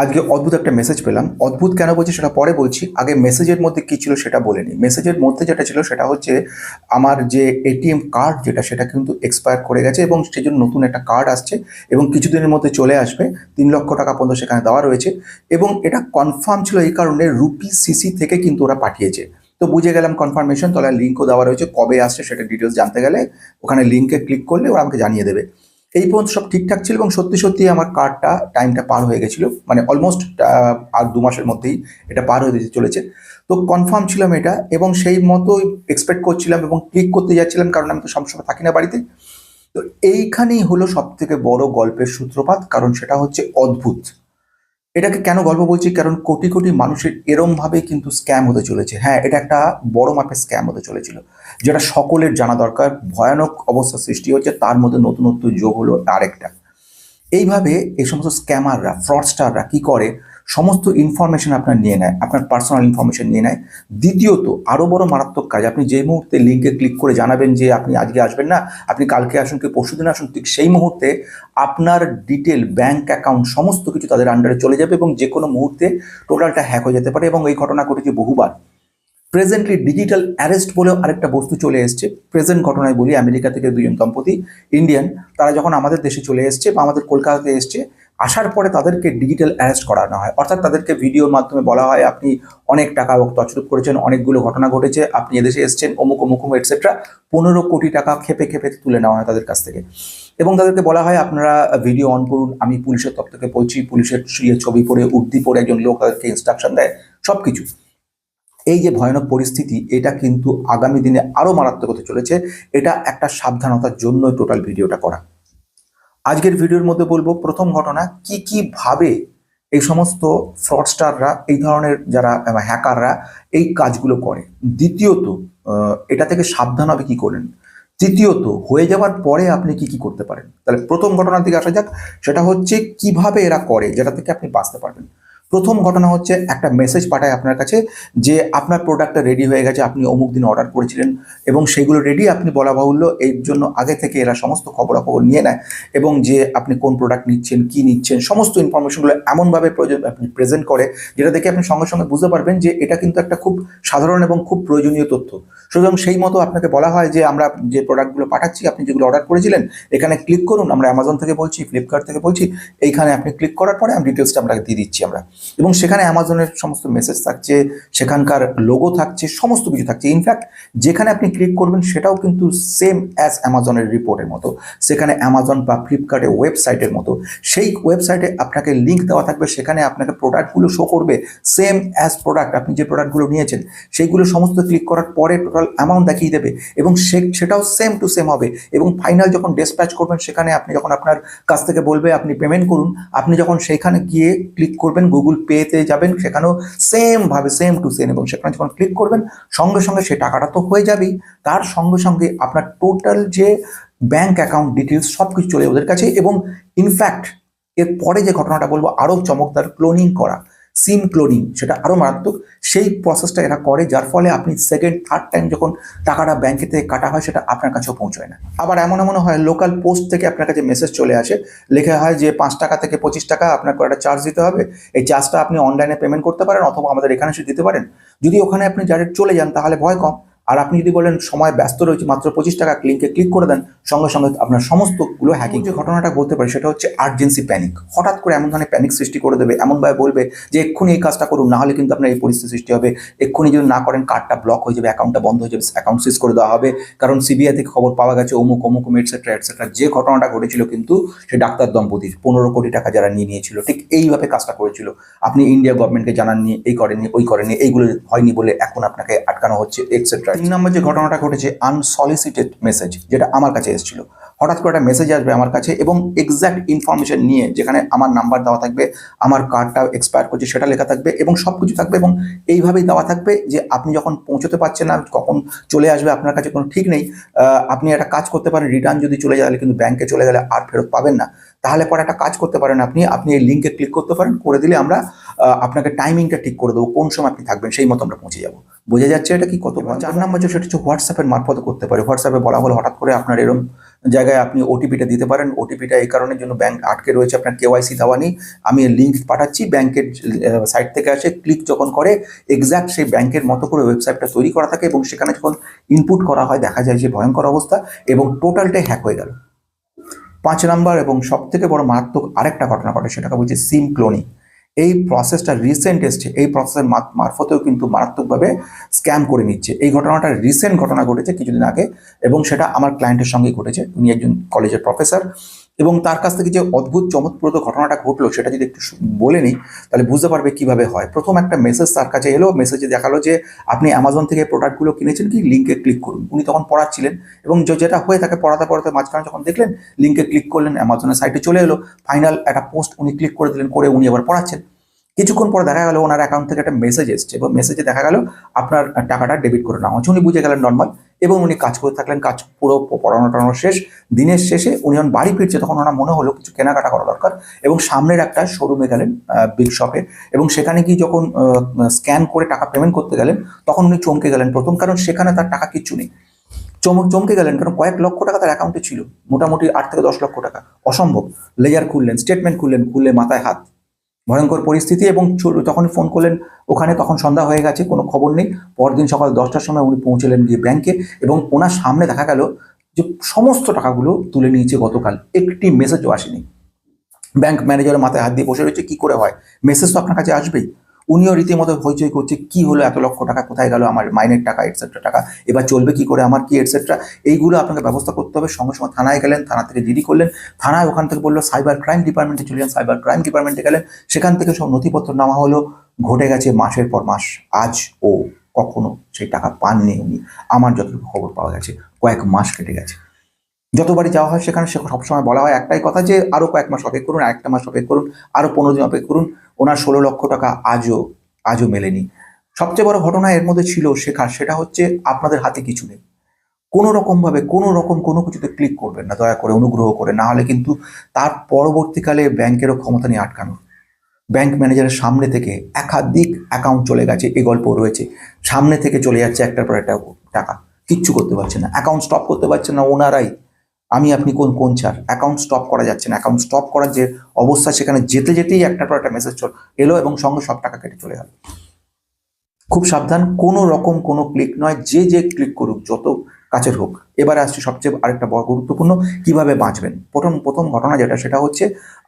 আজকে অদ্ভুত একটা মেসেজ পেলাম। অদ্ভুত কেন বলছি সেটা পরে বলছি, আগে মেসেজের মধ্যে কি ছিল সেটা বলে নিই। মেসেজের মধ্যে যেটা ছিল সেটা হচ্ছে আমার যে এটিএম কার্ড যেটা সেটা কিন্তু এক্সপায়ার করে গেছে এবং সেই জন্য নতুন একটা কার্ড আসছে এবং কিছুদিনের মধ্যে চলে আসবে। 3 লক্ষ টাকা পর্যন্ত সেখানে দেওয়া রয়েছে এবং এটা কনফার্ম ছিল এই কারণে রুপি সিসি থেকে কিন্তু ওরা পাঠিয়েছে। তো বুঝে গেলাম কনফার্মেশন, তাহলে লিঙ্কও দেওয়া রয়েছে, কবে আসছে সেটা ডিটেলস জানতে গেলে ওখানে লিঙ্কে ক্লিক করলে ওরা আমাকে জানিয়ে দেবে। এই পর্যন্ত সব ঠিকঠাক ছিল এবং সত্যি সত্যি আমার কার্ডটা টাইমটা পার হয়ে গেছিলো, মানে অলমোস্ট আর 2 মাসের মধ্যেই এটা পার হয়ে যেতে চলেছে। তো কনফার্ম ছিলাম এটা এবং সেই মতোই এক্সপেক্ট করছিলাম এবং ক্লিক করতে যাচ্ছিলাম, কারণ আমি তো সবসময় থাকি না বাড়িতে। তো এইখানেই হলো সব থেকে বড় গল্পের সূত্রপাত, কারণ সেটা হচ্ছে অদ্ভুত। এটাকে কেন গল্প বলছি, কারণ কোটি কোটি মানুষের এরম ভাবে কিন্তু স্ক্যাম হতে চলেছে। হ্যাঁ, এটা একটা বড় মাপের স্ক্যাম হতে চলেছিল, যেটা সকলের জানা দরকার। ভয়ানক অবস্থা সৃষ্টি হচ্ছে, তার মধ্যে নতুনত্ব যোগ হলো আরেকটা। এইভাবে এই সমস্ত স্ক্যামাররা, ফ্রডস্টাররা কি করে, সমস্ত ইনফরমেশন আপনার নিয়ে নেয়, আপনার পার্সোনাল ইনফরমেশন নিয়ে নেয়। দ্বিতীয়ত আরও বড় মারাত্মক কাজ, আপনি যে মুহূর্তে লিঙ্কে ক্লিক করে জানাবেন যে আপনি আজকে আসবেন না, আপনি কালকে আসুন, কি পরশুদিন আসুন, ঠিক সেই মুহূর্তে আপনার ডিটেল, ব্যাংক অ্যাকাউন্ট সমস্ত কিছু তাদের আন্ডারে চলে যাবে এবং যে কোনো মুহূর্তে টোটালটা হ্যাক হয়ে যেতে পারে। এবং এই ঘটনা ঘটেছে বহুবার। প্রেজেন্টলি ডিজিটাল অ্যারেস্ট বলেও আরেকটা বস্তু চলে এসছে। প্রেজেন্ট ঘটনায় বলি, আমেরিকা থেকে দুজন দম্পতি, ইন্ডিয়ান, তারা যখন আমাদের দেশে চলে এসছে বা আমাদের কলকাতাতে এসছে, আসার পরে তাদেরকে ডিজিটাল অ্যারেস্ট করানো হয়। অর্থাৎ তাদেরকে ভিডিওর মাধ্যমে বলা হয় আপনি অনেক টাকা তছরূপ করেছেন, অনেকগুলো ঘটনা ঘটেছে, আপনি এদেশে এসছেন, অমুক অমুক এটসেট্রা। 15 কোটি টাকা খেপে খেপে তুলে নেওয়া হয় তাদের কাছ থেকে এবং তাদেরকে বলা হয় আপনারা ভিডিও অন করুন, আমি পুলিশের তরফ থেকে বলছি। পুলিশের ছবি পড়ে, উর্দি পড়ে একজন লোক তাদেরকে ইনস্ট্রাকশন দেয়, সব কিছু। এই যে ভয়ানক পরিস্থিতি, এটা কিন্তু আগামী দিনে আরো মারাত্মক হতে চলেছে। এটা একটা সাবধানতার জন্য টোটাল ভিডিওটা করা। আজকের ভিডিওর মধ্যে বলবো প্রথম ঘটনা, কি কি ভাবে এই সমস্ত ফ্রডস্টাররা, এই ধরনের যারা হ্যাকাররা এই কাজগুলো করে। দ্বিতীয়ত এটা থেকে সাবধান হবে কি করেন। তৃতীয়ত হয়ে যাওয়ার পরে আপনি কি কি করতে পারেন। তাহলে প্রথম ঘটনার দিকে আসা যাক, সেটা হচ্ছে কিভাবে এরা করে, যেটা থেকে আপনি বাঁচতে পারবেন। প্রথম ঘটনা হচ্ছে একটা মেসেজ পাঠায় আপনার কাছে যে আপনার প্রোডাক্টটা রেডি হয়ে গেছে, আপনি অমুক দিন অর্ডার করেছিলেন এবং সেগুলো রেডি। আপনি বলা বাহুল্য এর জন্য আগে থেকে এরা সমস্ত খবরাখবর নিয়ে নেয় এবং যে আপনি কোন প্রোডাক্ট নিচ্ছেন, কি নিচ্ছেন, সমস্ত ইনফরমেশনগুলো এমনভাবে আপনি প্রেজেন্ট করে, যেটা দেখে আপনি সঙ্গে সঙ্গে বুঝতে পারবেন যে এটা কিন্তু একটা খুব সাধারণ এবং খুব প্রয়োজনীয় তথ্য। সুতরাং সেই মতো আপনাকে বলা হয় যে আমরা যে প্রোডাক্টগুলো পাঠাচ্ছি, আপনি যেগুলো অর্ডার করেছিলেন, এখানে ক্লিক করুন। আমরা অ্যামাজন থেকে বলছি, ফ্লিপকার্ট থেকে বলছি, এইখানে আপনি ক্লিক করার পরে আমি ডিটেলসটা আপনাকে দিয়ে দিচ্ছি আমরা। এবং সেখানে অ্যামাজনের সমস্ত মেসেজ থাকছে, সেখানকার লোগো থাকছে, সমস্ত কিছু থাকছে। ইনফ্যাক্ট যেখানে আপনি ক্লিক করবেন সেটাও কিন্তু সেম অ্যাজ অ্যামাজনের রিপোর্টের মতো, সেখানে অ্যামাজন বা ফ্লিপকার্টের ওয়েবসাইটের মতো। সেই ওয়েবসাইটে আপনাকে লিঙ্ক দেওয়া থাকবে, সেখানে আপনাকে প্রোডাক্টগুলো শো করবে সেম অ্যাজ প্রোডাক্ট। আপনি যে প্রোডাক্টগুলো নিয়েছেন সেইগুলো সমস্ত ক্লিক করার পরে টোটাল অ্যামাউন্ট দেখিয়ে দেবে এবং সেটাও সেম টু সেম হবে। এবং ফাইনাল যখন ডিসপ্যাচ করবেন, সেখানে আপনি যখন আপনার কাছ থেকে বলবে আপনি পেমেন্ট করুন, আপনি যখন সেখানে গিয়ে ক্লিক করবেন, গুগল পেতে যাবেন, সেখানেও সেম ভাবে সেম টু সেম, এবং সেখানে যখন ক্লিক করবেন সঙ্গে সঙ্গে সে টাকাটা তো হয়ে যাবেই, তার সঙ্গে সঙ্গে আপনার টোটাল যে ব্যাংক অ্যাকাউন্ট ডিটেলস সব কিছু চলে ওদের কাছে। এবং ইনফ্যাক্ট এর পরে যে ঘটনাটা বলবো আরও চমকদার, ক্লোনিং করা, সিম ক্লোনিং, সেটা আরও মারাত্মক। সেই প্রসেসটা এরা করে, যার ফলে আপনি সেকেন্ড থার্ড টাইম যখন টাকাটা ব্যাংকে থেকে কাটা হয় সেটা আপনার কাছেও পৌঁছয় না। আবার এমন হয় লোকাল পোস্ট থেকে আপনার কাছে মেসেজ চলে আসে, লেখা হয় যে 5 টাকা থেকে 25 টাকা আপনার একটা চার্জ দিতে হবে। এই চার্জটা আপনি অনলাইনে পেমেন্ট করতে পারেন অথবা আমাদের এখানে এসে দিতে পারেন। যদি ওখানে আপনি ডাইরেক্ট চলে যান তাহলে ভয় কম। আর আপনি যদি বলেন সময় ব্যস্ত রয়েছে, মাত্র 25 টাকা, লিঙ্কে ক্লিক করে দেন, সঙ্গে সঙ্গে আপনার সমস্তগুলো হ্যাকিং। যে ঘটনাটা বলতে পারে সেটা হচ্ছে আর্জেন্সি প্যানিক। হঠাৎ করে এমন ধরনের প্যানিক সৃষ্টি করে দেবে, এমনভাবে বলবে যে এক্ষুনি এই কাজটা করুন, না হলে কিন্তু আপনার এই পরিস্থিতি সৃষ্টি হবে। এক্ষুনি যদি না করেন কার্ডটা ব্লক হয়ে যাবে, অ্যাকাউন্টটা বন্ধ হয়ে যাবে, অ্যাকাউন্ট সিজ করে দেওয়া হবে। কারণ সিবিআই থেকে খবর পাওয়া গেছে অমুক অমুক এটসেট্রা এটসেট্রা। যে ঘটনাটা ঘটেছিল কিন্তু সে ডাক্তার দম্পতির 15 কোটি টাকা যারা নিয়ে নিয়েছিল, ঠিক এইভাবে কাজটা করেছিল। আপনি ইন্ডিয়া গভর্নমেন্টকে জানাননি, এই করেননি, ওই করেননি, এইগুলো হয়নি বলে এখন আপনাকে আটকানো হচ্ছে এটসেট্রা। 3 নম্বর যে ঘটনাটা ঘটেছে আনসলিসিটেড মেসেজ, যেটা আমার কাছে এসেছিল। হঠাৎ করে একটা মেসেজ আসবে আমার কাছে এবং এক্স্যাক্ট ইনফরমেশন নিয়ে, যেখানে আমার নাম্বার দেওয়া থাকবে, আমার কার্ডটা এক্সপায়ার করছে সেটা লেখা থাকবে এবং সব কিছু থাকবে। এবং এইভাবেই দেওয়া থাকবে যে আপনি যখন পৌঁছতে পারছেন না, কখন চলে আসবে আপনার কাছে কোনো ঠিক নেই। আপনি একটা কাজ করতে পারেন, রিটার্ন যদি চলে যায় কিন্তু ব্যাংকে চলে গেলে আর ফেরত পাবেন না। তাহলে পরে একটা কাজ করতে পারেন, আপনি এই লিঙ্কে ক্লিক করতে পারেন, করে দিলে আমরা আপনাকে টাইমিংটা ঠিক করে দেবো, কোন সময় আপনি থাকবেন সেই মতো আমরা পৌঁছে যাবো। বোঝা যাচ্ছে এটা কি কত। 4 নম্বর যেটা হচ্ছে হোয়াটসঅ্যাপের মারফত করতে পারে। হোয়াটসঅ্যাপে বলা হলো হঠাৎ করে আপনার এরকম জায়গায় আপনি ওটিপিটা দিতে পারেন। ওটিপিটা এই কারণের জন্য ব্যাংক আটকে রয়েছে, আপনার কেওয়াইসি দেওয়া নেই। আমি লিঙ্ক পাঠাচ্ছি, ব্যাংকের সাইট থেকে আসে, ক্লিক যখন করে এক্স্যাক্ট সেই ব্যাংকের মতো করে ওয়েবসাইটটা তৈরি করা থাকে এবং সেখানে যখন ইনপুট করা হয় দেখা যায় যে ভয়ঙ্কর অবস্থা এবং টোটালটাই হ্যাক হয়ে গেল। 5 নাম্বার এবং সব থেকে বড় মারাত্মক আরেকটা ঘটনা ঘটে, সেটাকে বলছে সিম ক্লোনিং। এই প্রসেসটা রিসেন্ট এসছে, এই প্রসেসের মারফতেও কিন্তু মারাত্মকভাবে স্ক্যাম করে নিচ্ছে। এই ঘটনাটা রিসেন্ট ঘটনা ঘটেছে কিছুদিন আগে এবং সেটা আমার ক্লায়েন্টের সঙ্গেই ঘটেছে। উনি একজন কলেজের প্রফেসর এবং তার কাছ থেকে যে অদ্ভুত চমৎপ্রদ ঘটনাটা ঘটলো সেটা যদি একটু বলে নিই তাহলে বুঝতে পারবে কিভাবে হয়। প্রথম একটা মেসেজ তার কাছে এলো, মেসেজে দেখালো যে আপনি অ্যামাজন থেকে প্রোডাক্টগুলো কিনেছেন কি, লিঙ্কে ক্লিক করুন। উনি তখন পড়াচ্ছিলেন এবং যেটা হয়ে থাকে পড়াতে পড়াতে মাঝখানে যখন দেখলেন লিঙ্কে ক্লিক করলেন, অ্যামাজনের সাইটে চলে এলো, ফাইনাল একটা পোস্ট উনি ক্লিক করে দিলেন, করে উনি আবার পড়াচ্ছেন। কিছুক্ষণ পরে দেখা গেল ওনার অ্যাকাউন্ট থেকে একটা মেসেজ এসছে এবং মেসেজে দেখা গেল আপনার টাকাটা ডেবিট করে নেওয়া হচ্ছে। উনি বুঝে গেলেন নর্মাল এবং উনি কাজ করে থাকলেন, কাজ পুরো পড়ানো টড়ানো শেষ। দিনের শেষে উনি যখন বাড়ি ফিরছে তখন ওনার মনে হলো কিছু কেনাকাটা করা দরকার এবং সামনের একটা শোরুমে গেলেন, বিগ শপে, এবং সেখানে গিয়ে যখন স্ক্যান করে টাকা পেমেন্ট করতে গেলেন তখন উনি চমকে গেলেন প্রথম, কারণ সেখানে তার টাকা কিচ্ছু নেই। চমকে গেলেন কারণ কয়েক লক্ষ টাকা তার অ্যাকাউন্টে ছিল, মোটামুটি 8 থেকে 10 লক্ষ টাকা। অসম্ভব। লেজার খুললেন, স্টেটমেন্ট খুললেন, খুললে মাথায় হাত, ভয়ঙ্কর পরিস্থিতি। এবং তখন ফোন করলেন ওখানে, তখন সন্ধ্যা হয়ে গেছে, কোনো খবর নেই। পরদিন সকাল 10টার সময় উনি পৌঁছলেন গিয়ে ব্যাংকে এবং ওনার সামনে দেখা গেল যে সমস্ত টাকাগুলো তুলে নিয়েছে গতকাল, একটি মেসেজও আসেনি। ব্যাংক ম্যানেজারের মাথায় হাত দিয়ে বসে রয়েছে, কি করে হয়, মেসেজ তো আপনার কাছে আসবেই। উনিও রীতিমতো হইচই করছে, কি হলো, এত লক্ষ টাকা কোথায় গেল, আমার মাইনের টাকা এটসেট্রা টাকা, এবার চলবে কি করে আমার, কি এটসেট্রা। এইগুলো আপনাকে ব্যবস্থা করতে হবে। সঙ্গে সঙ্গে থানায় গেলেন, থানা থেকে জিডি করলেন, থানায় ওখান থেকে বললো সাইবার ক্রাইম ডিপার্টমেন্টে চলে যান, সাইবার ক্রাইম ডিপার্টমেন্টে গেলেন, সেখান থেকে সব নথিপত্র নেওয়া হলো। ঘটে গেছে মাসের পর মাস, আজ ও কখনো সেই টাকা পাননি উনি। আমার যতটুকু খবর পাওয়া গেছে কয়েক মাস কেটে গেছে। যতবারই যাওয়া হয় সেখানে সবসময় বলা হয় একটাই কথা, যে আরও কয়েক মাস অপেক্ষা করুন, একটা মাস অপেক্ষা করুন, আরও 15 দিন অপেক্ষা করুন। ওনার 16 লক্ষ টাকা আজও মেলেনি। সবচেয়ে বড় ঘটনা এর মধ্যে ছিল শেখার, সেটা হচ্ছে আপনাদের হাতে কিছু নেই। কোনো রকমভাবে কোনো কিছুতে ক্লিক করবেন না দয়া করে, অনুগ্রহ করে, না হলে কিন্তু তার পরবর্তীকালে ব্যাংকেরও ক্ষমতা নিয়ে আটকানো। ব্যাংক ম্যানেজারের সামনে থেকে একাধিক অ্যাকাউন্ট চলে গেছে, এই গল্প রয়েছে। সামনে থেকে চলে যাচ্ছে একটার পর একটা টাকা, কিচ্ছু করতে পারছে না, অ্যাকাউন্ট স্টপ করতে পারছে না ওনারাই। আমি আপনি কোন ছাড়, অ্যাকাউন্ট স্টপ করা যাচ্ছে না। অ্যাকাউন্ট স্টপ করার যে অবস্থা, সেখানে যেতেই একটার পর একটা মেসেজ এলো এবং সঙ্গে সব টাকা কেটে চলে গেল। খুব সাবধান, কোনো রকম কোনো ক্লিক নয়, যে ক্লিক করুক যত কাছের হোক। এবারে আসছি সবচেয়ে আরেকটা বড় গুরুত্বপূর্ণ, কিভাবে বাঁচবেন। প্রথম ঘটনা যেটা, সেটা হচ্ছে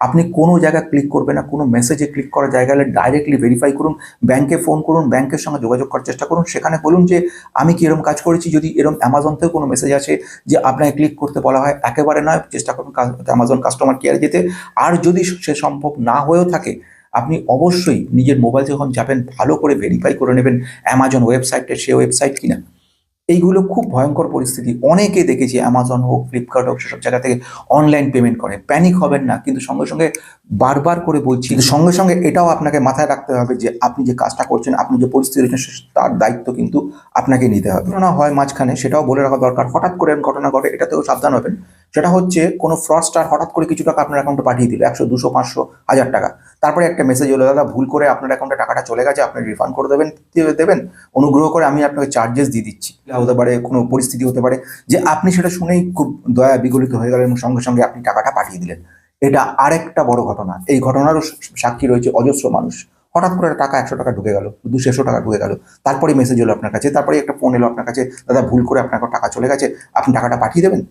আপনি কোনো জায়গায় ক্লিক করবেন না, কোনো মেসেজে ক্লিক করার জায়গা হলে ডাইরেক্টলি ভেরিফাই করুন, ব্যাংকে ফোন করুন, ব্যাংকের সঙ্গে যোগাযোগ করার চেষ্টা করুন। সেখানে বলুন যে আমি কি এরকম কাজ করেছি, যদি এরকম অ্যামাজন থেকে কোনো মেসেজ আসে যে আপনাকে ক্লিক করতে বলা হয়, একেবারে নয়, চেষ্টা করুন অ্যামাজন কাস্টমার কেয়ারে যেতে। আর যদি সে সম্ভব না হয়েও থাকে, আপনি অবশ্যই নিজের মোবাইল যখন যাবেন ভালো করে ভেরিফাই করে নেবেন অ্যামাজন ওয়েবসাইটে সে ওয়েবসাইট কিনা। এইগুলো খুব ভয়ঙ্কর পরিস্থিতি। অনেকে দেখেছি অ্যামাজন হোক, ফ্লিপকার্ট হোক, সেসব জায়গা থেকে অনলাইন পেমেন্ট করে। প্যানিক হবেন না, কিন্তু সঙ্গে সঙ্গে বারবার করে বলছি, কিন্তু সঙ্গে সঙ্গে এটাও আপনাকে মাথায় রাখতে হবে যে আপনি যে কাজটা করছেন, আপনি যে পরিস্থিতি রয়েছেন, তার দায়িত্ব কিন্তু আপনাকে নিতে হবে। ঘটনা হয় মাঝখানে, সেটাও বলে রাখা দরকার। হঠাৎ করে ঘটনা ঘটে, এটাতেও সাবধান হবেন। সেটা হচ্ছে কোনো ফ্রডস্টার হঠাৎ করে কিছু টাকা আপনার অ্যাকাউন্টে পাঠিয়ে দিল, 100, 200, 500, 1000 টাকা। তারপরে একটা মেসেজ হলো, দাদা ভুল করে আপনার অ্যাকাউন্টে টাকাটা চলে গেছে, আপনি রিফান্ড করে দেবেন, অনুগ্রহ করে আমি আপনাকে চার্জেস দিয়ে দিচ্ছি। হতে পারে কোনো পরিস্থিতি হতে পারে যে আপনি সেটা শুনেই খুব দয়া বিগলিত হয়ে গেলেন এবং সঙ্গে সঙ্গে আপনি টাকাটা পাঠিয়ে দিলেন। এটা আরেকটা বড় ঘটনা। এই ঘটনারও সাক্ষী রয়েছে অজস্র মানুষ। হঠাৎ করে টাকা 100 টাকা ঢুকে গেল, 200 টাকা ঢুকে গেল, তারপরে মেসেজ এলো আপনার কাছে, তারপরে একটা ফোন এলো আপনার কাছে, দাদা ভুল করে আপনার টাকা চলে গেছে, আপনি টাকাটা পাঠিয়ে দেবেন,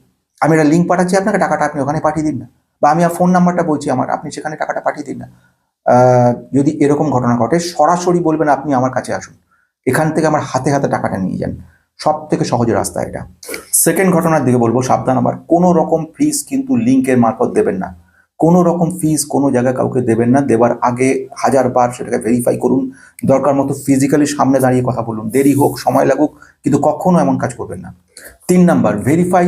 আমি একটা লিঙ্ক পাঠাচ্ছি আপনাকে, টাকাটা আপনি ওখানে পাঠিয়ে দিন না, বা আমি আর ফোন নাম্বারটা বলছি আমার, আপনি সেখানে টাকাটা পাঠিয়ে দিন না। যদি এরকম ঘটনা ঘটে সরাসরি বলবেন আপনি আমার কাছে আসুন, এখান থেকে আমার হাতে হাতে টাকাটা নিয়ে যান। সব থেকে সহজ রাস্তা এটা। সেকেন্ড ঘটনার দিকে বলবো, সাবধান আবার, কোনো রকম ফিস কিন্তু লিঙ্কের মারফত দেবেন না। কোনো রকম ফিস কোনো জায়গায় কাউকে দেবেন না। দেবার আগে 1000বার সেটাকে ভেরিফাই করুন। দরকার মতো ফিজিক্যালি সামনে দাঁড়িয়ে কথা বলুন, দেরি হোক সময় লাগুক, কিন্তু কখনো এমন কাজ করবেন না। 3 নাম্বার, ভেরিফাই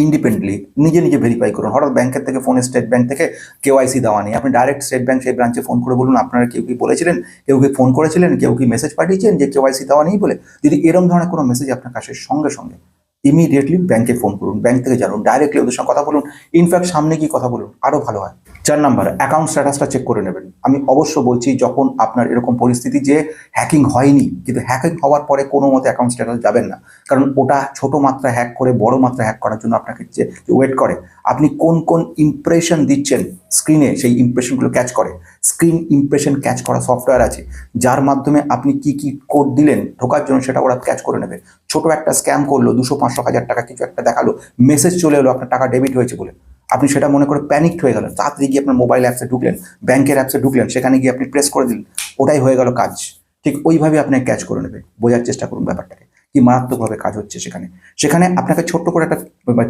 ইন্ডিপেন্ডেন্টলি, নিজে ভেরিফাই করুন। হঠাৎ ব্যাংকের থেকে ফোনে, স্টেট ব্যাংক থেকে কেওয়াইসি দেওয়া নেই, আপনি ডাইরেক্ট স্টেট ব্যাংক সেই ব্রাঞ্চে ফোন করে বলুন আপনারা কেউ কি বলেছিলেন, কেউ কি ফোন করেছিলেন, কেউ কি মেসেজ পাঠিয়েছেন যে কেওয়াইসি দেওয়া নেই বলে। যদি এরকম ধরনের কোনো মেসেজ আপনার কাছে, সঙ্গে সঙ্গে ইমিডিয়েটলি ব্যাংকে ফোন করুন, ব্যাংক থেকে জানুন, ডাইরেক্টলি ওদের সঙ্গে কথা বলুন। ইনফ্যাক্ট সামনে গিয়ে কথা বলুন, আরও ভালো হয়। 4 নাম্বার, অ্যাকাউন্ট স্ট্যাটাসটা চেক করে নেবেন। আমি অবশ্য বলছি, যখন আপনার এরকম পরিস্থিতি যে হ্যাকিং হয়নি, কিন্তু হ্যাকিং হওয়ার পরে কোনো মতে অ্যাকাউন্ট স্ট্যাটাস যাবেন না, কারণ ওটা ছোট মাত্রা হ্যাক করে বড় মাত্রা হ্যাক করার জন্য আপনাকে যে ওয়েট করে। আপনি কোন কোন ইমপ্রেশন দিচ্ছেন স্ক্রিনে, সেই ইমপ্রেশনগুলো ক্যাচ করে। স্ক্রিন ইমপ্রেশন ক্যাচ করা সফটওয়্যার আছে, যার মাধ্যমে আপনি কি কি কোড দিলেন ঢোকার জন্য সেটা ওরা ক্যাচ করে নেবে। ছোট একটা স্ক্যাম করলো, 200, 500, 1000 টাকা কিছু একটা দেখালো, মেসেজ চলে এলো আপনার টাকা ডেবিট হয়েছে বলে, আপনি সেটা মনে করে প্যানিকড হয়ে গেলেন, তাড়াতাড়ি গিয়ে আপনার মোবাইল অ্যাপসে ঢুকলেন, ব্যাংকের অ্যাপসে ঢুকলেন, সেখানে গিয়ে আপনি প্রেস করে দিলেন, ওটাই হয়ে গেল কাজ। ঠিক ওইভাবে আপনাকে ক্যাচ করে নেবে। বোঝার চেষ্টা করুন ব্যাপারটাকে, কি মারাত্মকভাবে কাজ হচ্ছে সেখানে। সেখানে আপনাকে ছোট্ট করে একটা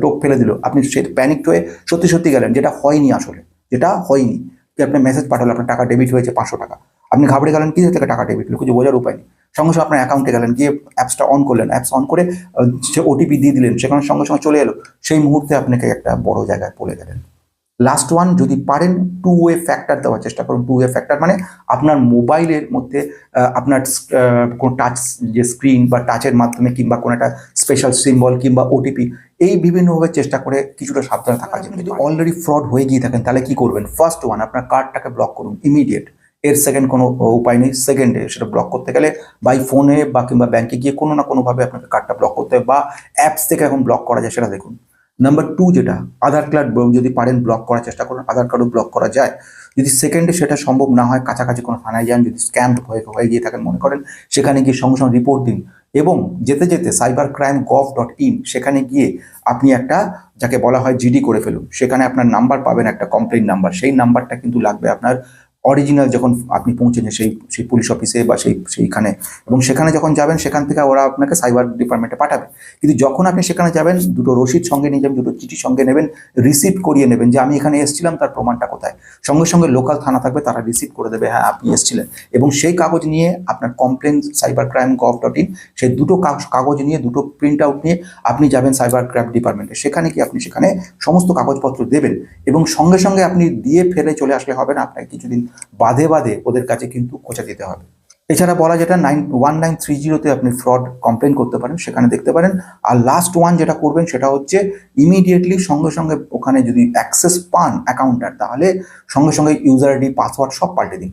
টোপ ফেলে দিল, আপনি সে প্যানিকড হয়ে সত্যি সত্যি গেলেন, যেটা হয়নি আসলে, যেটা হয়নি। কি আপনার মেসেজ পাঠালো আপনার টাকা ডেবিট হয়েছে 500 টাকা, আপনি ঘাবড়ে গেলেন, কি থেকে টাকা ডেবিট হলো কিছু বোঝার উপায় নেই। সঙ্গে সঙ্গে আপনার অ্যাকাউন্টে গেলেন, গিয়ে অ্যাপসটা অন করলেন, অ্যাপস অন করে সে ওটিপি দিয়ে দিলেন, সেখানে সঙ্গে সঙ্গে চলে এলো। সেই মুহূর্তে আপনাকে একটা বড় জায়গায় পড়ে গেলেন। লাস্ট ওয়ান, যদি পারেন টু ওয়ে ফ্যাক্টর দেওয়ার চেষ্টা করুন। টু ওয়ে ফ্যাক্টর মানে আপনার মোবাইলের মধ্যে আপনার কোনো টাচ যে স্ক্রিন বা টাচের মাধ্যমে, কিংবা কোনো একটা স্পেশাল সিম্বল কিংবা ওটিপি, এই বিভিন্নভাবে চেষ্টা করে কিছুটা সাবধানে থাকা যায়। যদি অলরেডি ফ্রড হয়ে গিয়ে থাকেন তাহলে কি করবেন? ফার্স্ট ওয়ান, আপনার কার্ডটাকে ব্লক করুন ইমিডিয়েট। এর সেকেন্ড কোনো উপায় নেই। সেকেন্ডে সেটা ব্লক করতে গেলে বাই ফোনে বা কিংবা ব্যাংকে গিয়ে কোনো না কোনোভাবে আপনাকে কার্ডটা ব্লক করতে হবে, বা অ্যাপস থেকে এখন ব্লক করা যায় সেটা দেখুন। নাম্বার 2, যেটা আধার কার্ড, যদি পারেন ব্লক করার চেষ্টা করুন, আধার কার্ডও ব্লক করা যায়। যদি সেকেন্ডে সেটা সম্ভব না হয়, কাছাকাছি কোনো থানায় যান, যদি স্ক্যাম হয়ে গিয়ে থাকেন মনে করেন, সেখানে গিয়ে সঙ্গে সঙ্গে রিপোর্ট দিন। এবং যেতে যেতে cybercrime.gov.in সেখানে গিয়ে আপনি একটা, যাকে বলা হয় জিডি, করে ফেলুন। সেখানে আপনার নাম্বার পাবেন, একটা কমপ্লেন নাম্বার। সেই নাম্বারটা কিন্তু লাগবে আপনার অরিজিনাল, যখন আপনি পৌঁছেন সেই পুলিশ অফিসে বা সেইখানে, এবং সেখানে যখন যাবেন সেখান থেকে ওরা আপনাকে সাইবার ডিপার্টমেন্টে পাঠাবে। কিন্তু যখন আপনি সেখানে যাবেন, দুটো রসিদ সঙ্গে নিয়ে যাবেন, দুটো চিঠি সঙ্গে নেবেন, রিসিপ্ট করিয়ে নেবেন যে আমি এখানে এসেছিলাম, তার প্রমাণটা কোথায়। সঙ্গে সঙ্গে লোকাল থানা থাকবে, তারা রিসিপ্ট করে দেবে, হ্যাঁ আপনি এসেছিলেন। এবং সেই কাগজ নিয়ে আপনার কমপ্লেন cybercrime.gov.in, সেই দুটো কাগজ নিয়ে, দুটো প্রিন্ট আউট নিয়ে আপনি যাবেন সাইবার ক্রাইম ডিপার্টমেন্টে। সেখানে কি আপনি সেখানে সমস্ত কাগজপত্র দেবেন, এবং সঙ্গে সঙ্গে আপনি দিয়ে ফেলে চলে আসলে হবে না, আপনাকে কিছুদিন বাদে বাদে ওদের কাছে কিন্তু খোঁচা দিতে হবে। এছাড়া বলা যেটা 1930-তে আপনি ফ্রড কমপ্লেন করতে পারেন, সেখানে দেখতে পারেন। আর লাস্ট ওয়ান যেটা করবেন সেটা হচ্ছে ইমিডিয়েটলি সঙ্গে সঙ্গে ওখানে যদি অ্যাক্সেস পান অ্যাকাউন্টার, তাহলে সঙ্গে সঙ্গে ইউজার আইডি, পাসওয়ার্ড সব পাল্টে দিন।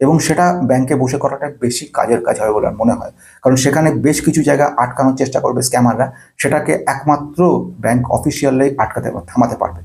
এবং সেটা ব্যাংকে বসে করাটা বেশি কাজের কাজ হবে বলে মনে হয়, কারণ সেখানে বেশ কিছু জায়গা আটকানোর চেষ্টা করবে স্ক্যামাররা, সেটাকে একমাত্র ব্যাংক অফিসিয়ালরাই থামাতে পারবে।